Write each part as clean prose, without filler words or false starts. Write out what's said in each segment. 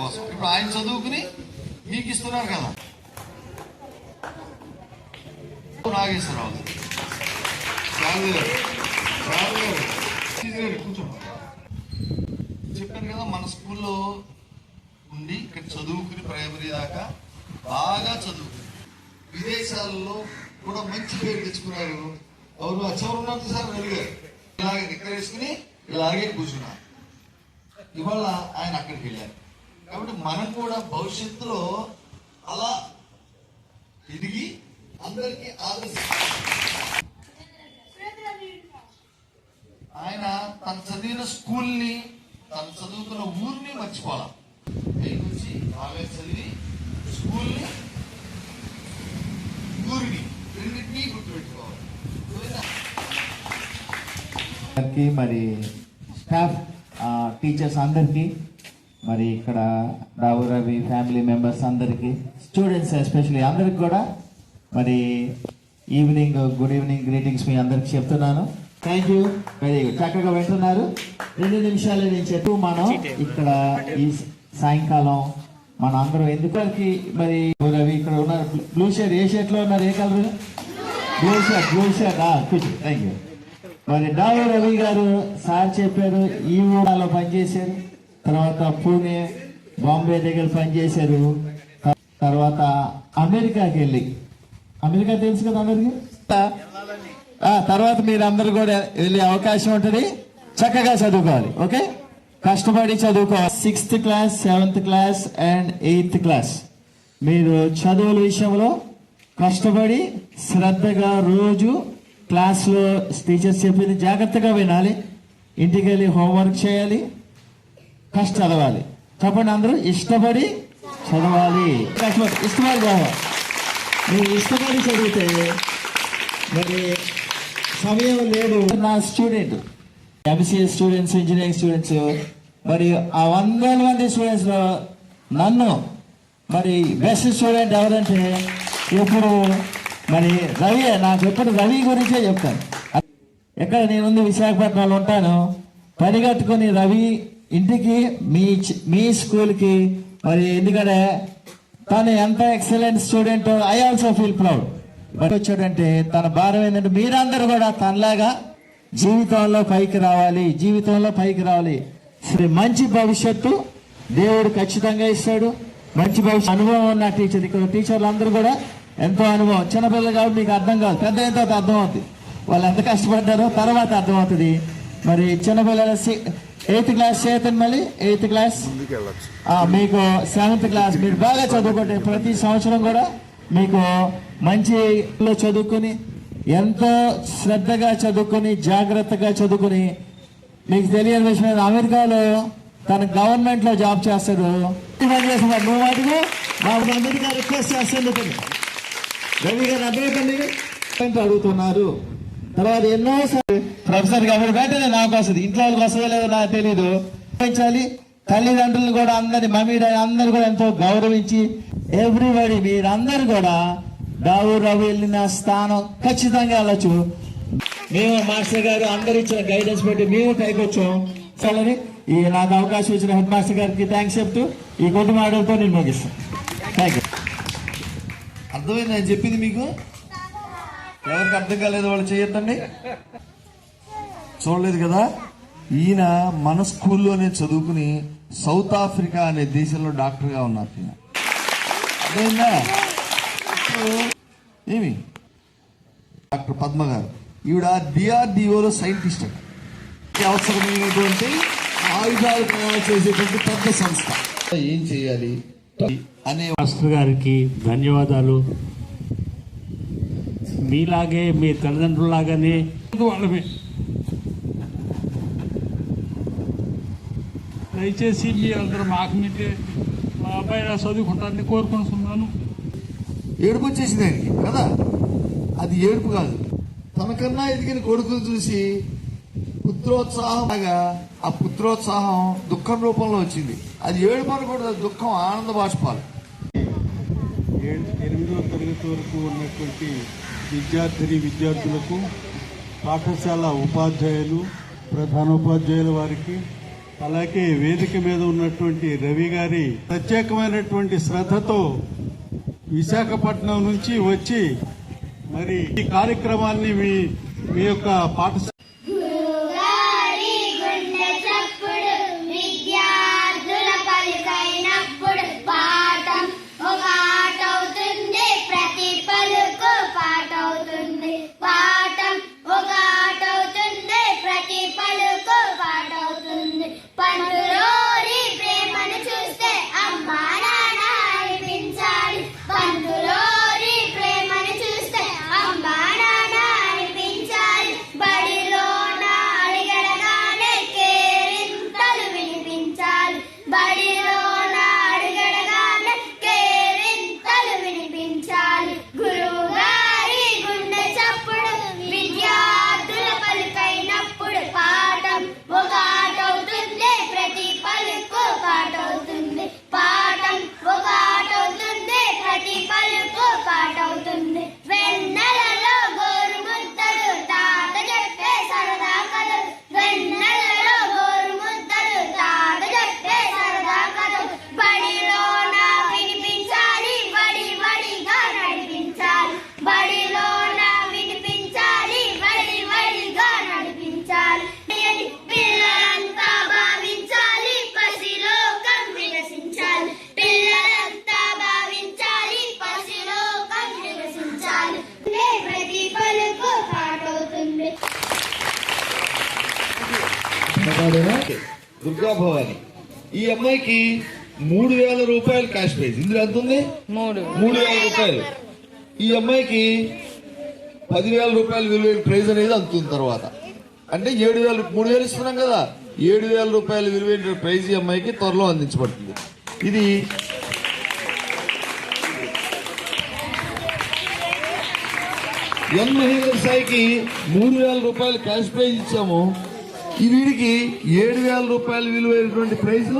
కోసం. ఇప్పుడు ఆయన చదువుకుని మీకు ఇస్తున్నారు కదా. నాగేశ్వరరావు చెప్పాను కదా, మన స్కూల్లో ఉండి ఇక్కడ చదువుకుని ప్రైమరీ దాకా బాగా చదువుకుని విదేశాలలో కూడా మంచి పేరు తెచ్చుకున్నారు. ఎవరు అచ్చవరున్నారు సార్ అడిగారు, ఇలాగే నిక్కరేసుకుని ఇలాగే కూర్చున్నారు. ఇవాళ ఆయన అక్కడికి వెళ్ళారు. కాబట్టి మనం కూడా భవిష్యత్తులో అలా ఎదిగి అందరికీ ఆదర్శం. ఆయన తను చదివిన స్కూల్ని, తను చదువుతున్న ఊరిని మర్చిపోవాలి. నుంచి బాగా చదివి స్కూల్ని, ఊరిని రెండింటినీ గుర్తుపెట్టుకోవాలి. మరి స్టాఫ్ టీచర్స్ అందరికీ, మరి ఇక్కడ రావు రవి ఫ్యామిలీ మెంబర్స్ అందరికీ, స్టూడెంట్స్ ఎస్పెషల్లీ అందరికి కూడా మరి గుడ్ ఈవినింగ్ గ్రీటింగ్స్ మీ అందరికి చెప్తున్నాను. Thank you, very good. చక్కగా వింటున్నారు. 2 నిమిషాలు నేను చెప్పు. మనం ఇక్కడ ఈ సాయంకాలం మన అందరం ఎందుకకి మరి రవి ఇక్కడ ఉన్నారు. బ్లూ షర్ట్, ఏ షర్ట్ లో ఉన్నారు? ఏ colour? Blue shirt. Thank you. మరి రావు రవి గారు సార్ చెప్పారు, ఈ ఊళ్ళలో పనిచేశారు, తర్వాత పూణే బాంబే దగ్గర పనిచేశారు, తర్వాత అమెరికాకి వెళ్ళి, అమెరికా తెలుసు కదా అందరికి, తర్వాత మీరు అందరు కూడా వెళ్ళే అవకాశం ఉంటుంది. చక్కగా చదువుకోవాలి, ఓకే? కష్టపడి చదువుకోవాలి. 6th class 7th class and 8th class మీరు చదువుల విషయంలో కష్టపడి శ్రద్ధగా రోజు క్లాస్లో టీచర్స్ చెప్పింది జాగ్రత్తగా వినాలి. ఇంటికి వెళ్ళి హోంవర్క్ చేయాలి, చదవాలి. చెప్పండి అందరూ, ఇష్టపడి చదవాలి. ఇష్టపడి చదవాలి. మీరు ఇష్టపడి చదివితే మరి సమయం లేదు. నా student MCA students, engineering students, మరి ఆ 100 మంది స్టూడెంట్స్ లో నన్ను మరి బెస్ట్ స్టూడెంట్ ఎవరంటే ఇప్పుడు మరి రవి. నాకు ఎప్పుడు రవి గురించే చెప్తాను. ఎక్కడ నేనుంది విశాఖపట్నంలో ఉంటాను, పరిగెట్టుకుని రవి ఇంటికి మీ స్కూల్కి, మరి ఎందుకంటే తను ఎంత excellent student, I also feel proud. But వచ్చాడంటే తన భారం ఏంటంటే మీరందరూ కూడా తనలాగా జీవితంలో పైకి రావాలి. మంచి భవిష్యత్తు దేవుడు ఖచ్చితంగా ఇస్తాడు. మంచి భవిష్యత్తు, అనుభవం ఉన్న టీచర్. ఇక్కడ టీచర్లు అందరూ కూడా ఎంతో అనుభవం. చిన్నపిల్లలు కాబట్టి మీకు అర్థం కాదు, పెద్ద అయిన తర్వాత అర్థమవుతుంది. వాళ్ళు ఎంత కష్టపడ్డారో తర్వాత అర్థమవుతుంది. మరి చిన్నపిల్లల 8th క్లాస్ చేతండి, మళ్ళీ 8th క్లాస్ మీకు 7th క్లాస్ మీరు బాగా చదువుకుంటే ప్రతి సంవత్సరం కూడా మీకు మంచి చదువుకుని, ఎంతో శ్రద్ధగా చదువుకుని, జాగ్రత్తగా చదువుకుని, మీకు తెలియని విషయం అమెరికాలో తన గవర్నమెంట్ లో జాబ్ చేస్తాడు. నువ్వు వాటికి బాబు అందరికీ రిక్వెస్ట్ చేస్తాను, రవి గారు అడ్వైట్ అడుగుతున్నారు. తర్వాత ఎన్నోసార్లు ప్రొఫెసర్ గారు వెంటనే నాకు వస్తుంది, ఇంట్లో వాళ్ళకి వస్తుందో లేదో నాకు తెలీదు. పెంచాలి. తల్లిదండ్రులు కూడా అందరి మమ్మీ డాడీ అందరు కూడా ఎంతో గౌరవించి ఎవ్రీబడి మీరందరూ కూడా రావు రవి వెళ్ళిన స్థానం ఖచ్చితంగా వెళ్ళచ్చు. మేము మాస్టర్ గారు అందరు ఇచ్చిన గైడెన్స్ పెట్టి మేము పైకి వచ్చాం. సరే, ఈ నాకు అవకాశం ఇచ్చిన హెడ్ మాస్టర్ గారికి థ్యాంక్స్ చెప్తూ ఈ కొద్ది మాటలతో నేను ముగిస్తాను. Thank you. అర్థమైంది నేను చెప్పింది మీకు? ఎవరికి అర్థం కాలేదు వాళ్ళు చేయొద్దండి. చూడలేదు కదా, ఈయన మన స్కూల్లోనే చదువుకుని సౌత్ ఆఫ్రికా అనే దేశంలో డాక్టర్గా ఉన్నారు. అర్థమైందా? ఏమి డాక్టర్ పద్మ గారు, ఈవిడ డిఆర్డిఓలో సైంటిస్ట్. అవసరమైనటువంటి ఆయుధాలు తయారు చేసేటువంటి పెద్ద సంస్థ. ఏం చేయాలి అనే మాస్టర్ గారికి ధన్యవాదాలు. మీలాగే మీ తల్లిదండ్రులాగానే వాళ్ళమే. దయచేసి మీ అందరూ మాకు మీటే మా అబ్బాయి చదువుకుంటారని కోరుకుంటున్నాను. ఏడుపు వచ్చేసింది ఆయనకి కదా, అది ఏడుపు కాదు. తనకన్నా ఎదిగిన కొడుకులు చూసి పుత్రోత్సాహంగా, ఆ పుత్రోత్సాహం దుఃఖం రూపంలో వచ్చింది. అది ఏడుపు అనకూడదు, దుఃఖం, ఆనంద బాష్పాలు. 8వ తరగతి వరకు ఉన్నటువంటి విద్యార్థులకు, పాఠశాల ఉపాధ్యాయులు, ప్రధానోపాధ్యాయుల వారికి, అలాగే వేదిక మీద ఉన్నటువంటి రవి గారి ప్రత్యేకమైనటువంటి శ్రద్ధతో విశాఖపట్నం నుంచి వచ్చి మరి ఈ కార్యక్రమాన్ని మీ యొక్క పాఠశాల గురుగారి గుండె చప్పుడు విద్యార్థుల పలుకైనప్పుడు పాఠం ఒక ఆట అవుతుంది, ప్రతి పలుకు పాట అవుతుంది. పాఠం ఒక ఆట అవుతుంది, ప్రతి పలుకు పాట అవుతుంది. పండులోని ప్రేమను చూస్తే అమ్మా నాన్న అనిపించాలి. పండులోని ప్రేమను చూస్తే అమ్మా నాన్న అనిపించాలి. బడిలోన అడిగడగానే కేరింతలు వినిపించాలి. బడిలోన అడిగడగానే కేరింతలు వినిపించాలి. గురువు గారి గుండె చప్పుడు విద్యార్థుల పలుకైనప్పుడు పాఠం ఒక ఆట అవుతుంది, ప్రతి పలుకు పాట అవుతుంది. పాఠం ఒక ఆట అవుతుంది, ప్రతి పలుకు పాట అవుతుంది. వెన్నెలలో గోరు ముద్దలు తాత చెప్పే సరదా కథలు. వెన్నెలలో గోరు ముద్దలు తాత చెప్పే సరదా కథలు. బడిలోన వినిపించాలి, బడి బడిగా నడిపించాలి. బడిలోన వినిపించాలి, బడి బడిగా నడిపించాలి. పిల్లలంతా భావించాలి, పసిలోకం వికసించాలి. పిల్లలంతా భావించాలి, పసిలోకం వికసించాలి. ప్రతి పలుకు పాటవుతుంది. దుర్గా భవాని ఈ అమ్మాయికి 3,000 రూపాయలు క్యాష్ ప్రైజ్. ఇందులో ఎంత ఉంది? 3,000 రూపాయలు. ఈ అమ్మాయికి 10,000 రూపాయలు విలువైన ప్రైజ్ అనేది అందుతుంది. తర్వాత అంటే 7,000, 3,000 ఇస్తున్నాం కదా, 7,000 రూపాయలు విలువైన ప్రైజ్ ఈ అమ్మాయికి త్వరలో అందించబడుతుంది. ఇది ఎన్ మహేంద్ర సాయికి 3,000 రూపాయలు క్యాష్ ప్రైజ్ ఇచ్చాము. ఈ వీడికి 7,000 రూపాయలు విలువైనటువంటి ప్రైజ్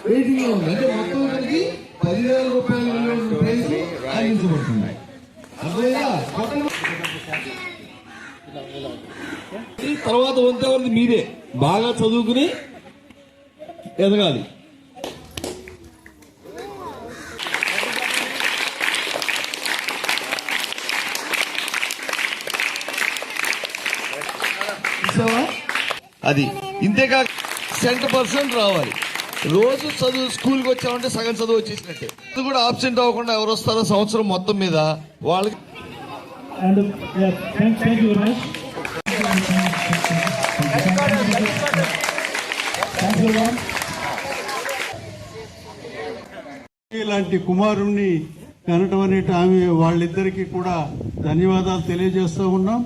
వెయిటింగ్ లో ఉంది. అంటే మొత్తం కలిగి 10,000 రూపాయలు విలువైన ప్రైజ్ అందించబడుతుంది. అర్థమైందా? ఈ తర్వాత వంతెవరిది మీదే. బాగా చదువుకుని ఎదగాలి. అది ఇంతేకాక 100% రావాలి. రోజు చదువు స్కూల్కి వచ్చామంటే సగం చదువు వచ్చేసినట్టే. ఇది కూడా ఆబ్సెంట్ అవ్వకుండా ఎవరు వస్తారో సంవత్సరం మొత్తం మీద వాళ్ళకి. ఇలాంటి కుమారుణ్ణి కనటం అనేటి ఆమె వాళ్ళిద్దరికీ కూడా ధన్యవాదాలు తెలియజేస్తూ ఉన్నాం.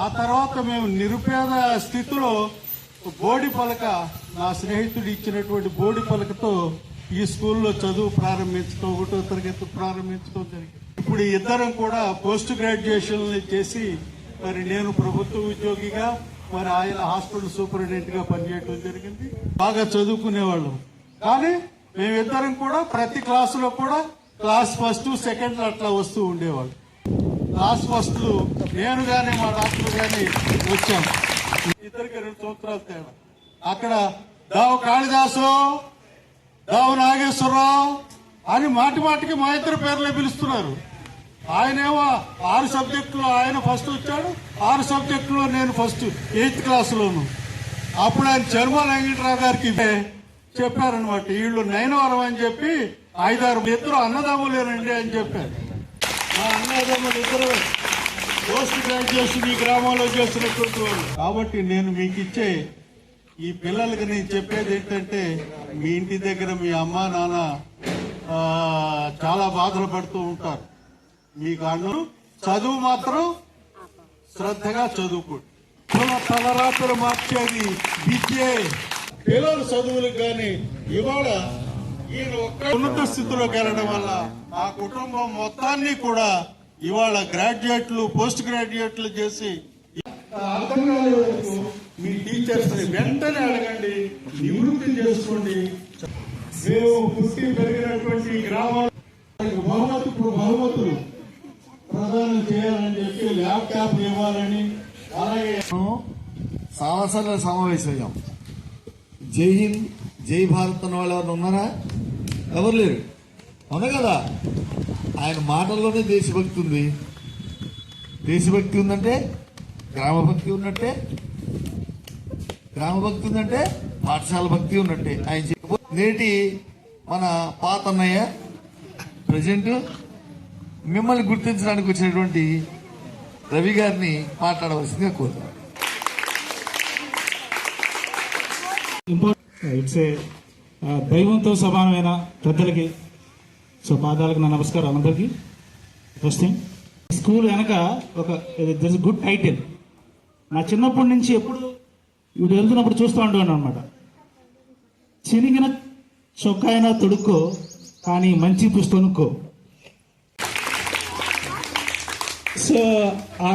ఆ తర్వాత మేము నిరుపేద స్థితిలో బోడి పలక, నా స్నేహితుడు ఇచ్చినటువంటి బోడి పలకతో ఈ స్కూల్లో చదువు ప్రారంభించడం, 1వ తరగతి ప్రారంభించడం జరిగింది. ఇప్పుడు ఇద్దరం కూడా పోస్ట్ గ్రాడ్యుయేషన్ చేసి మరి నేను ప్రభుత్వ ఉద్యోగిగా, మరి ఆయన హాస్పిటల్ సూపరింటెండెంట్ గా పనిచేయడం జరిగింది. బాగా చదువుకునేవాళ్ళం. కానీ మేమిద్దరం కూడా ప్రతి క్లాసులో కూడా క్లాస్ ఫస్ట్, సెకండ్ అట్లా వస్తూ ఉండేవాళ్ళు. క్లాస్ ఫస్ట్ నేను గాని మా డాక్టర్ గాని వచ్చాం. ఇద్దరికి 2 సంవత్సరాలు తేడా. అక్కడ దావు కాళిదాసు, దావు నాగేశ్వరరావు అని మాటి మాటికి మా ఇద్దరు పేర్లే పిలుస్తున్నారు. ఆయనేమో 6 సబ్జెక్టులో ఆయన ఫస్ట్ వచ్చాడు, 6 సబ్జెక్టులో నేను ఫస్ట్ 8th క్లాసులోను. అప్పుడు ఆయన చర్మల వెంకటరావు గారికి చెప్పారనమాట, వీళ్ళు నయనవరం అని చెప్పి 5-6 ఇద్దరు అన్నదమ్ములేనండి అని చెప్పారు. మా అన్నదమ్ములు ఇద్దరు పోస్ట్ గ్రాడ్యుయేషన్ ఈ గ్రామంలో చేసినటువంటి వాళ్ళు. కాబట్టి నేను మీకు ఇచ్చే ఈ పిల్లలకి నేను చెప్పేది ఏంటంటే, మీ ఇంటి దగ్గర మీ అమ్మా నాన్న చాలా బాధలు పడుతూ ఉంటారు. మీకు అన్నలు చదువు మాత్రం శ్రద్ధగా చదువుకోండి. తలరాత్రులు మార్చేది విద్యే. పిల్లల చదువులకు కానీ ఇవాళ ఈయన ఒక్క ఉన్నత స్థితిలోకి వెళ్ళడం వల్ల ఆ కుటుంబం మొత్తాన్ని కూడా ఇవాళ గ్రాడ్యుయేట్లు, పోస్ట్ గ్రాడ్యుయేట్లు చేసి అర్థం కాలేదు. మీ టీచర్స్ ని వెంటనే అడగండి, నివృత్తి చేసుకోండి. మేము పుట్టి పెరిగినటువంటి గ్రామాలకు బహుమతులు ప్రదానం చేయాలని చెప్పి ల్యాప్టాప్ ఇవ్వాలని, అలాగే సంవత్సరాల సమావేశం జై హింద్, జై భారత్ అన్న వాళ్ళు ఎవరైనా ఉన్నారా? ఎవరు లేరు, అవునా కదా? ఆయన మాటల్లోనే దేశభక్తి ఉంది. దేశభక్తి ఉందంటే గ్రామభక్తి ఉన్నట్టే, గ్రామభక్తి ఉందంటే పాఠశాల భక్తి ఉన్నట్టే. ఆయన చెప్పబోతే నేటి మన పాత అన్నయ్య ప్రజెంట్ మిమ్మల్ని గుర్తించడానికి వచ్చినటువంటి రవి గారిని మాట్లాడవలసిందిగా కోరుతాను. ఇట్స్ ఏ దైవంతో సమానమైన పెద్దలకి సో పాదాలకు నా నమస్కారం అందరికీ. ఫస్ట్ థింగ్, స్కూల్ వెనక ఒక దిస్ గుడ్ టైటిల్. నా చిన్నప్పటి నుంచి ఎప్పుడు ఇటు వెళ్తున్నప్పుడు చూస్తూ ఉంటాను అనమాట. చినిగిన చొక్కాయినా తొడుక్కో కానీ మంచి పుస్తనుక్కో. సో ఆ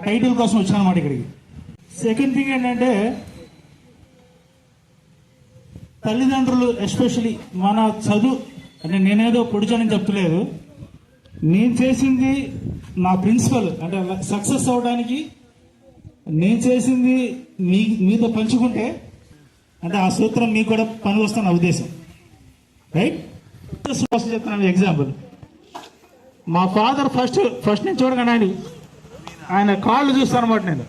టైటిల్ కోసం వచ్చాను అన్నమాట ఇక్కడికి. సెకండ్ థింగ్ ఏంటంటే తల్లిదండ్రులు ఎస్పెషలీ మన చదువు అంటే నేనేదో పొడిచానని చెప్పలేదు, నేను చేసింది నా ప్రిన్సిపల్ అంటే సక్సెస్ అవడానికి నేను చేసింది మీతో పంచుకుంటే అంటే ఆ సూత్రం మీకు కూడా పని వస్తున్న ఉద్దేశం, రైట్? చెప్తున్నాను ఎగ్జాంపుల్. మా ఫాదర్ ఫస్ట్ నుంచి చూడగానే ఆయన కాళ్ళు చూస్తాను అనమాట. నేను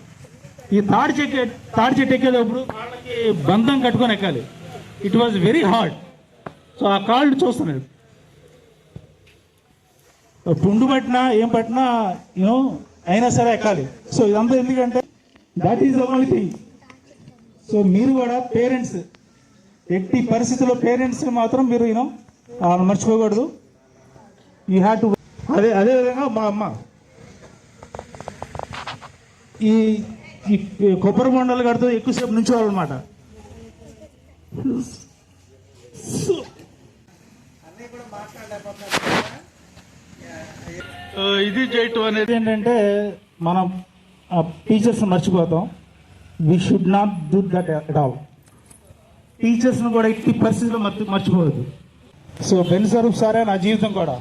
ఈ తాడి చెట్టు ఎక్కేటప్పుడు వాళ్ళకి బంధం కట్టుకొని ఎక్కాలి. It was very hard. So ఆ కాళ్ళు చూస్తున్నాడు, పుండు పట్టినా ఏం పట్టినా యూనో అయినా సరే ఎక్కాలి. సో ఇదంతా ఎందుకంటే that is the only thing. So మీరు కూడా పేరెంట్స్ ఎట్టి పరిస్థితుల్లో పేరెంట్స్ మాత్రం మీరు యూనో మర్చిపోకూడదు. You have to. అదేవిధంగా మా అమ్మ ఈ కొబ్బరి బొండలు కడుతూ ఎక్కువసేపు నుంచోవాలన్నమాట. ఇది చేయటం అనేది ఏంటంటే మనం టీచర్స్ మర్చిపోతాం. We should not do that at all. టీచర్స్ని కూడా ఎట్టి పరిస్థితుల్లో మర్చిపోవద్దు. సో బెన్ స్వరూప్ సారే నా జీవితం కూడా.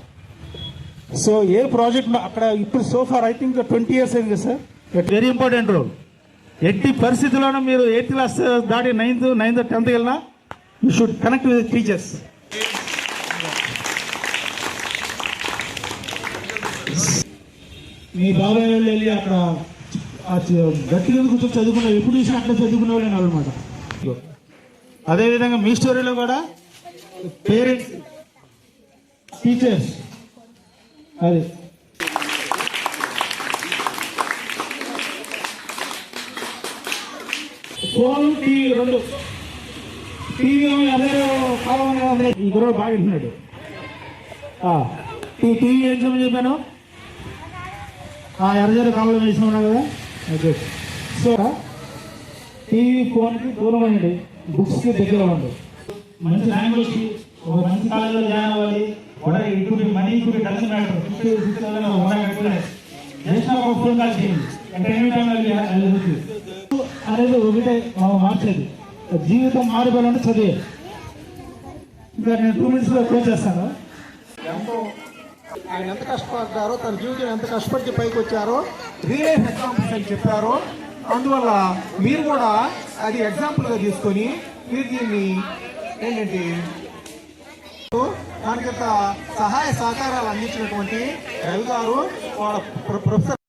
సో ఏ ప్రాజెక్ట్ అక్కడ ఇప్పుడు సోఫార్ ఐ థింక్ 20 years అయింది సార్. Very important role. ఎట్టి పరిస్థితుల్లోనూ మీరు 8th class దాటి 9th 10th వెళ్ళినా you should connect with teachers. మీ బాబాయ్ వాళ్ళు వెళ్ళి అక్కడ గట్టిగా కూర్చొని చదువుకున్నారు. ఎప్పుడు చూసినా అట్లా చదువుకునే వాళ్ళు అనమాట. అదేవిధంగా మీ స్టోరీలో కూడా పేరెంట్స్ టీచర్స్ అది ఫోన్ టీవీ రెండు. టీవీ అందరూ కావాలని ఈ గురువు బాగా వింటున్నాడు. టీవీ ఏం చెప్పాను, ఎర్రజర కాలంలో వేసిన ఉన్నా కదా. ఓకే. సో టీవీ ఫోన్కి దూరం అయ్యండి, బుక్స్కి దగ్గర ఉండి మంచి లాంగ్వేజ్ ఒక మంచి కాలేజీలో జాయిన్ అవ్వాలి. ఇప్పుడు మనీ ఇప్పుడు డజన్ మ్యాటర్ 50 ఒక ఫోన్ కాల్ చేయండి అంటే ఎనీ టైం అనేది ఒకటే మార్చేది. జీవితం మారిపోవాలంటే చదివే. ఇంకా నేను 2 minutes క్లోజ్ చేస్తాను. ఆయన ఎంత కష్టపడ్డారో, తన జీవితం ఎంత కష్టపడి పైకి వచ్చారో రియల్ లైఫ్ ఎగ్జాంపుల్స్ అని చెప్పారు. అందువల్ల మీరు కూడా అది ఎగ్జాంపుల్గా తీసుకొని మీరు దీన్ని ఏంటంటే దానికంత సహాయ సహకారాలు అందించినటువంటి రవి గారు వాళ్ళ ప్రొఫెసర్